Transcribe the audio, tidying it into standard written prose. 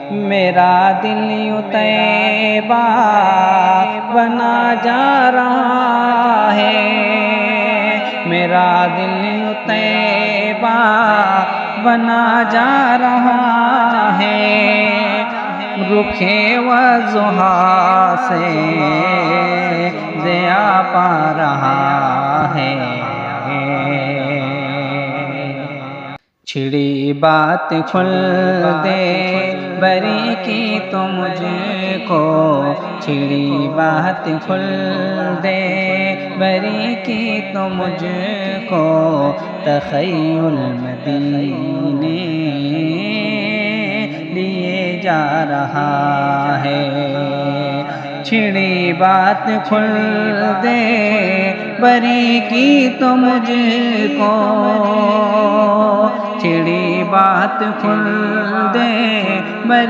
میرا دل یوں طیبہ بنا جا رہا ہے، میرا دل یوں طیبہ بنا جا رہا ہے، رکھے وضحیٰ سے ضیا پا رہا ہے۔ چھڑی بات کھل دے بری کی تو مجھ کو، چھڑی بات کھل دے بری کی تو مجھ کو، تخیل مدینے لیے جا رہا ہے۔ چھڑی بات کھل دے بری کی تو مجھ کو، چھڑی بات کھل دے بری